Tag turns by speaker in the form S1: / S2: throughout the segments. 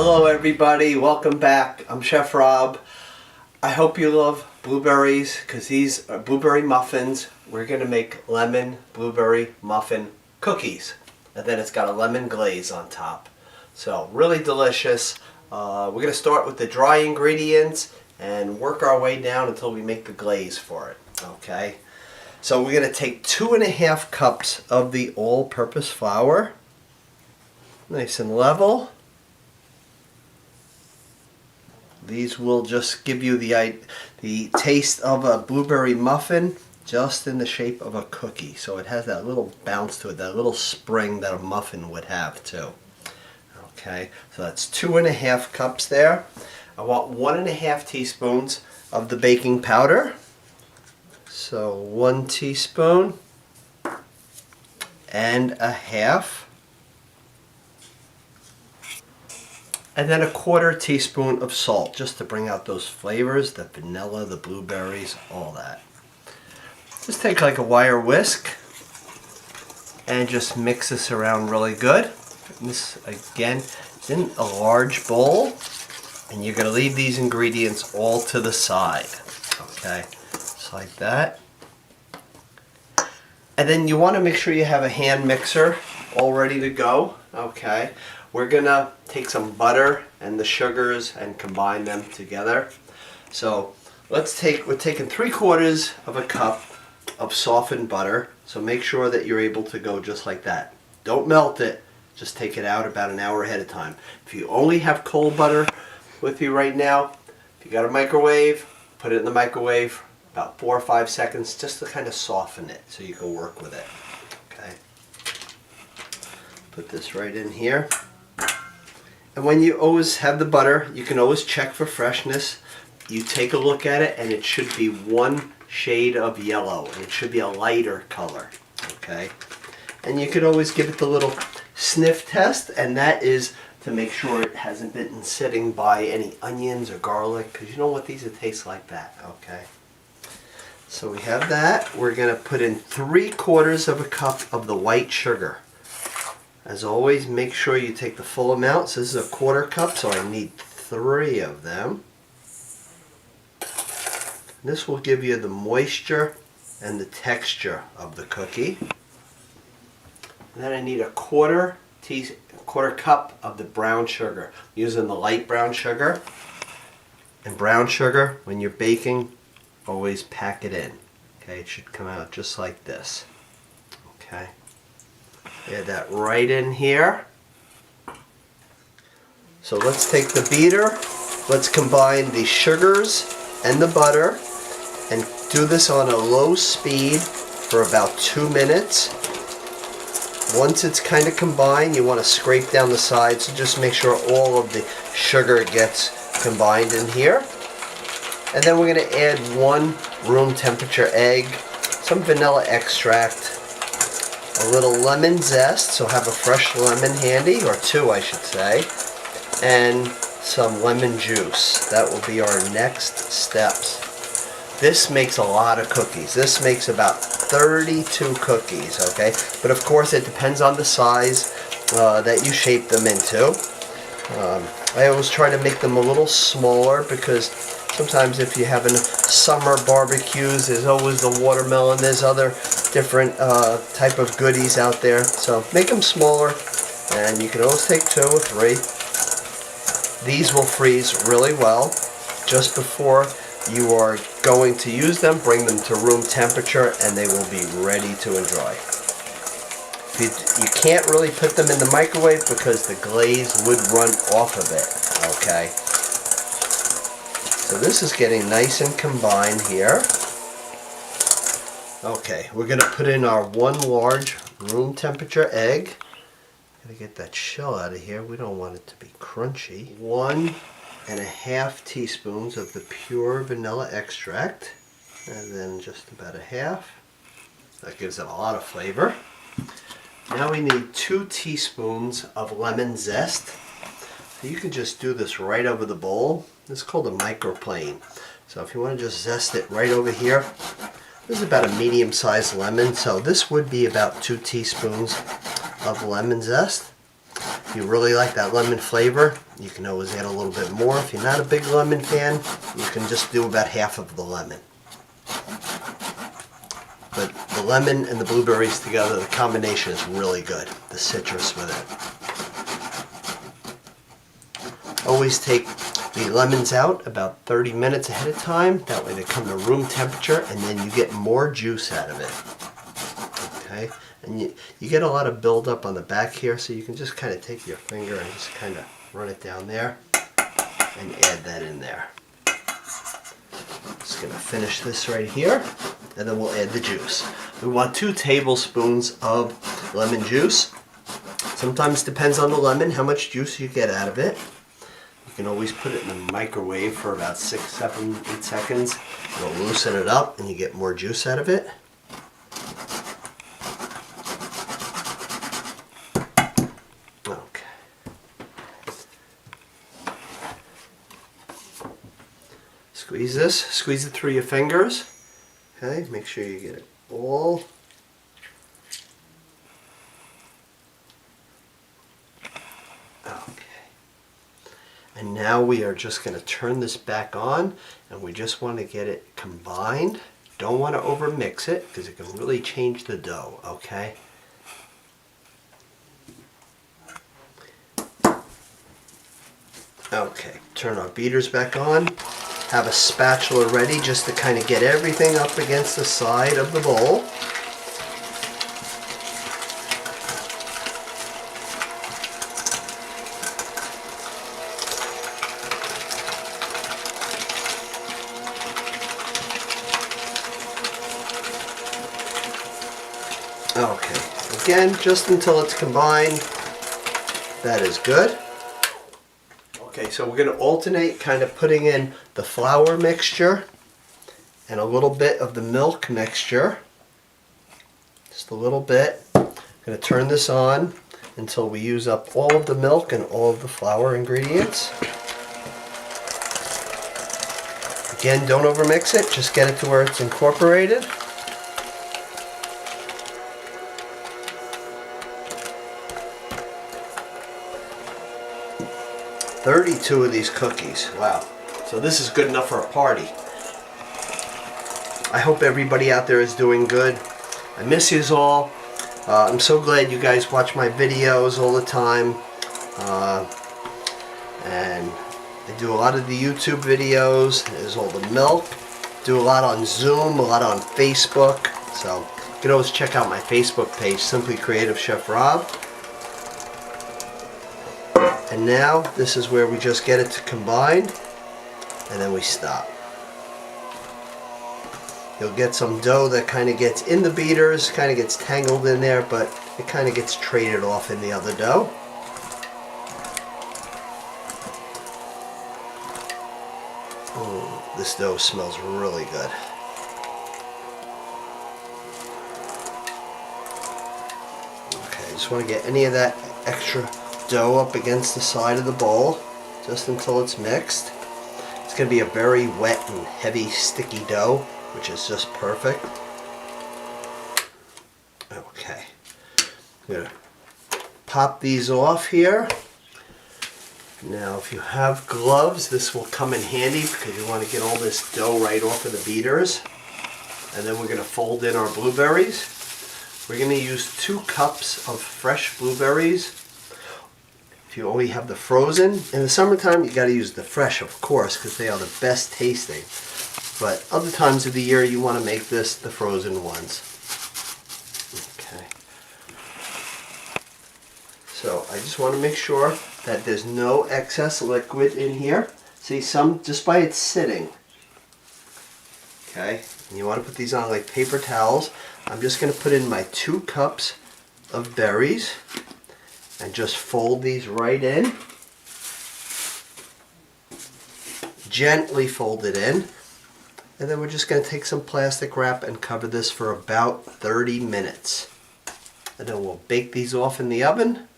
S1: Hello everybody, welcome back. I'm Chef Rob. I hope you love blueberries because these are blueberry muffins. We're going to make lemon blueberry muffin cookies. And then it's got a lemon glaze on top. So really delicious. We're going to start with the dry ingredients and work our way down until we make the glaze for it. Okay. So we're going to take 2.5 cups of the all-purpose flour. Nice and level. These will just give you the taste of a blueberry muffin, just in the shape of a cookie. So it has that little bounce to it, that little spring that a muffin would have too. Okay, so that's 2.5 cups there. I want 1.5 teaspoons of the baking powder. So 1 teaspoon and a half. And then 1/4 teaspoon of salt, just to bring out those flavors, the vanilla, the blueberries, all that. Just take like a wire whisk and just mix this around really good. And this, again, is in a large bowl, and you're going to leave these ingredients all to the side. Okay, just like that. And then you want to make sure you have a hand mixer all ready to go. Okay. We're gonna take some butter and the sugars and combine them together. So we're taking 3/4 of a cup of softened butter. So make sure that you're able to go just like that. Don't melt it, just take it out about an hour ahead of time. If you only have cold butter with you right now, if you got a microwave, put it in the microwave about 4 or 5 seconds just to kind of soften it so you can work with it. Okay. Put this right in here. And when you always have the butter, you can always check for freshness. You take a look at it and it should be one shade of yellow, and it should be a lighter color. Okay? And you could always give it the little sniff test, and that is to make sure it hasn't been sitting by any onions or garlic, because you don't want these to taste like that. Okay? So we have that. We're going to put in 3/4 of a cup of the white sugar. As always, make sure you take the full amount. So this is a 1/4 cup, so I need 3 of them. This will give you the moisture and the texture of the cookie. And then I need a 1/4 cup of the brown sugar. I'm using the light brown sugar. And brown sugar, when you're baking, always pack it in. Okay, it should come out just like this. Okay. Add that right in here. So let's take the beater, let's combine the sugars and the butter and do this on a low speed for about 2 minutes. Once it's kind of combined, you want to scrape down the sides, so just make sure all of the sugar gets combined in here. And then we're going to add 1 room temperature egg, some vanilla extract, a little lemon zest, so have a fresh lemon handy, or 2 I should say, and some lemon juice. That will be our next steps. This makes a lot of cookies. This makes about 32 cookies, okay? But of course it depends on the size that you shape them into. I always try to make them a little smaller because sometimes if you're having summer barbecues, there's always the watermelon, there's other different type of goodies out there. So make them smaller, and you can always take 2 or 3. These will freeze really well. Just before you are going to use them, bring them to room temperature and they will be ready to enjoy. You can't really put them in the microwave because the glaze would run off of it. Okay. So this is getting nice and combined here. Okay, we're going to put in our 1 large room temperature egg. Gotta get that shell out of here. We don't want it to be crunchy. 1.5 teaspoons of the pure vanilla extract. And then just about a half. That gives it a lot of flavor. Now we need 2 teaspoons of lemon zest. So you can just do this right over the bowl. This is called a microplane. So if you want to just zest it right over here, this is about a medium-sized lemon. So this would be about 2 teaspoons of lemon zest. If you really like that lemon flavor, you can always add a little bit more. If you're not a big lemon fan, you can just do about half of the lemon. But the lemon and the blueberries together, the combination is really good. The citrus with it. Always take the lemons out about 30 minutes ahead of time. That way they come to room temperature and then you get more juice out of it. Okay? And you get a lot of buildup on the back here, so you can just kind of take your finger and just kind of run it down there and add that in there. Just going to finish this right here, and then we'll add the juice. We want 2 tablespoons of lemon juice. Sometimes depends on the lemon how much juice you get out of it. You can always put it in the microwave for about 6, 7, 8 seconds. It'll loosen it up and you get more juice out of it. Okay. Squeeze this. Squeeze it through your fingers. Okay, make sure you get it all. And now we are just going to turn this back on, and we just want to get it combined. Don't want to over mix it because it can really change the dough, okay? Okay, turn our beaters back on. Have a spatula ready just to kind of get everything up against the side of the bowl. Okay, again, just until it's combined. That is good. Okay, so we're going to alternate kind of putting in the flour mixture and a little bit of the milk mixture. Just a little bit. I'm going to turn this on until we use up all of the milk and all of the flour ingredients. Again, don't overmix it, just get it to where it's incorporated. 32 of these cookies. Wow. So this is good enough for a party. I hope everybody out there is doing good. I miss yous all. I'm so glad you guys watch my videos all the time. And I do a lot of the YouTube videos. There's all the milk. Do a lot on Zoom, a lot on Facebook. So you can always check out my Facebook page, Simply Creative Chef Rob. And now this is where we just get it to combine, and then we stop. You'll get some dough that kind of gets in the beaters, kind of gets tangled in there, but it kind of gets traded off in the other dough. Ooh, this dough smells really good. Okay, just want to get any of that extra dough up against the side of the bowl just until it's mixed. It's going to be a very wet and heavy sticky dough, which is just perfect. Okay, I'm going to pop these off here. Now if you have gloves, this will come in handy because you want to get all this dough right off of the beaters. And then we're going to fold in our blueberries. We're going to use 2 cups of fresh blueberries. If you only have the frozen, in the summertime you got to use the fresh, of course, because they are the best tasting. But other times of the year you want to make this the frozen ones. Okay. So I just want to make sure that there's no excess liquid in here. See, some just by it sitting. Okay. And you want to put these on like paper towels. I'm just going to put in my 2 cups of berries. And just fold these right in. Gently fold it in. And then we're just going to take some plastic wrap and cover this for about 30 minutes. And then we'll bake these off in the oven.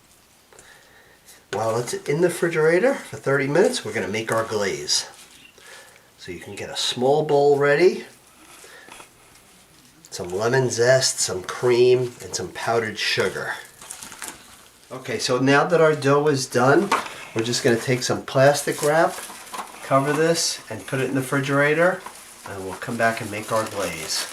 S1: While it's in the refrigerator for 30 minutes, we're going to make our glaze. So you can get a small bowl ready. Some lemon zest, some cream, and some powdered sugar. Okay, so now that our dough is done, we're just going to take some plastic wrap, cover this, and put it in the refrigerator, and we'll come back and make our glaze.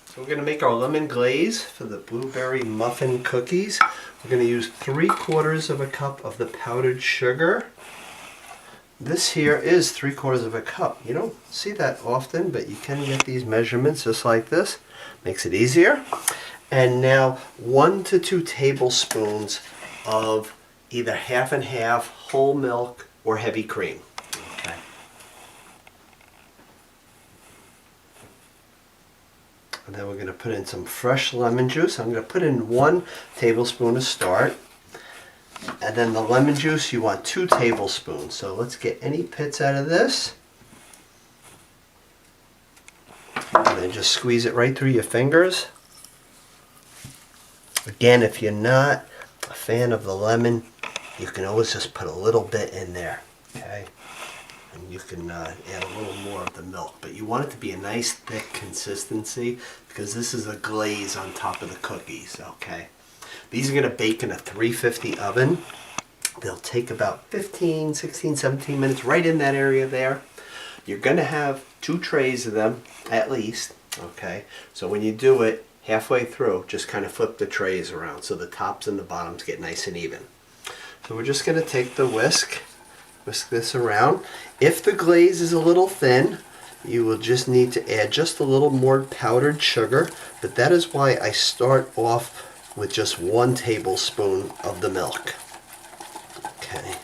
S1: So we're going to make our lemon glaze for the blueberry muffin cookies. We're going to use 3/4 of a cup of the powdered sugar. This here is 3/4 of a cup. You don't see that often, but you can get these measurements just like this. Makes it easier. And now 1 to 2 tablespoons of either half and half whole milk or heavy cream. Okay. And then we're going to put in some fresh lemon juice. I'm going to put in 1 tablespoon to start. And then the lemon juice, you want 2 tablespoons. So let's get any pits out of this. And then just squeeze it right through your fingers. Again, if you're not a fan of the lemon, you can always just put a little bit in there. Okay? And you can add a little more of the milk. But you want it to be a nice thick consistency because this is a glaze on top of the cookies. Okay? These are going to bake in a 350 oven. They'll take about 15, 16, 17 minutes right in that area there. You're going to have 2 trays of them at least. Okay? So when you do it, halfway through, just kind of flip the trays around so the tops and the bottoms get nice and even. So we're just going to take the whisk this around. If the glaze is a little thin, you will just need to add just a little more powdered sugar, but that is why I start off with just 1 tablespoon of the milk. Okay.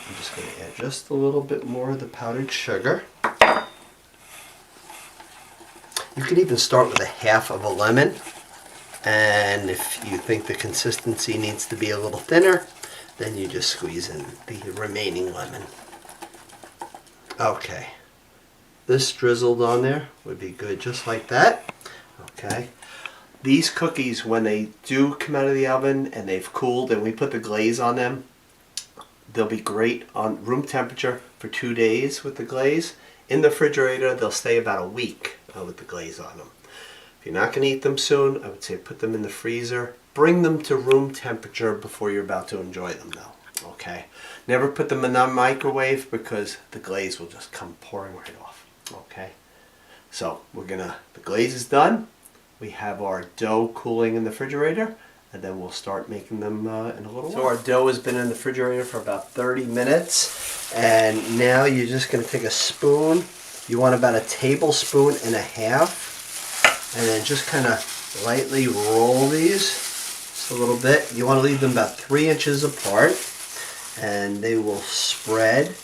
S1: I'm just going to add just a little bit more of the powdered sugar. You can even start with a half of a lemon, and if you think the consistency needs to be a little thinner, then you just squeeze in the remaining lemon. Okay, this drizzled on there would be good just like that. Okay, these cookies, when they do come out of the oven and they've cooled and we put the glaze on them, they'll be great on room temperature for 2 days with the glaze. In the refrigerator, they'll stay about a week with the glaze on them. If you're not going to eat them soon, I would say put them in the freezer. Bring them to room temperature before you're about to enjoy them though. Okay? Never put them in the microwave because the glaze will just come pouring right off. Okay? So the glaze is done. We have our dough cooling in the refrigerator, and then we'll start making them in a little while. So our dough has been in the refrigerator for about 30 minutes, and now you're just going to take a spoon. You want about 1.5 tablespoons, and then just kind of lightly roll these just a little bit. You want to leave them about 3 inches apart, and they will spread.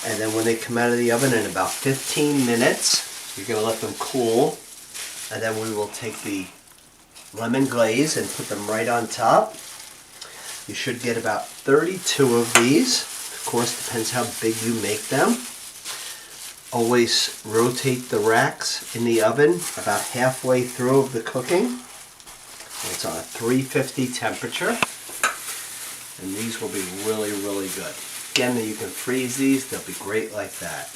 S1: And then when they come out of the oven in about 15 minutes, you're going to let them cool, and then we will take the lemon glaze and put them right on top. You should get about 32 of these. Of course, depends how big you make them. Always rotate the racks in the oven about halfway through of the cooking. It's on a 350 temperature, and these will be really, really good. Again, you can freeze these. They'll be great like that.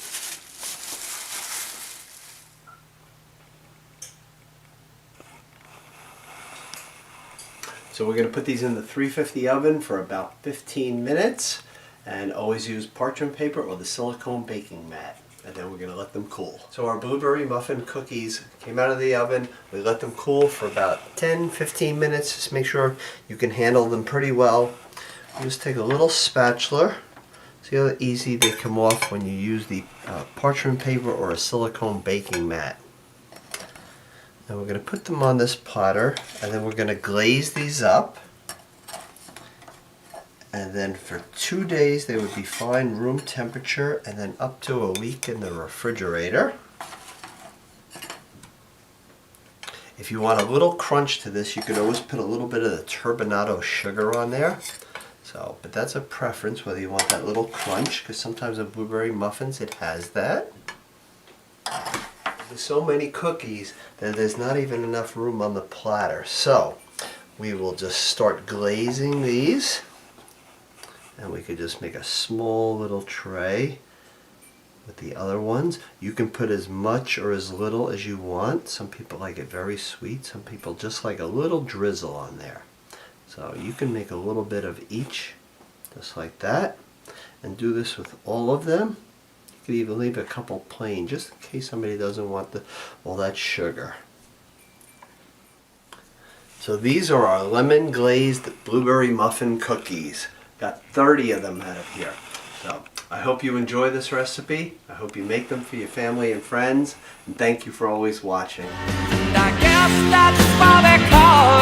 S1: So we're going to put these in the 350 oven for about 15 minutes, and always use parchment paper or the silicone baking mat. And then we're going to let them cool. So our blueberry muffin cookies came out of the oven. We let them cool for about 10-15 minutes. Just make sure you can handle them pretty well. Just take a little spatula. See how easy they come off when you use the parchment paper or a silicone baking mat. And we're going to put them on this platter, and then we're going to glaze these up. And then for 2 days they would be fine room temperature, and then up to a week in the refrigerator. If you want a little crunch to this, you could always put a little bit of the turbinado sugar on there. So, but that's a preference whether you want that little crunch, because sometimes in blueberry muffins it has that. There's so many cookies that there's not even enough room on the platter. So we will just start glazing these. And we could just make a small little tray with the other ones. You can put as much or as little as you want. Some people like it very sweet. Some people just like a little drizzle on there. So you can make a little bit of each, just like that, and do this with all of them. You could even leave a couple plain, just in case somebody doesn't want all that sugar. So these are our lemon glazed blueberry muffin cookies. Got 30 of them out of here. So I hope you enjoy this recipe. I hope you make them for your family and friends. And thank you for always watching.
S2: And I guess that's why they call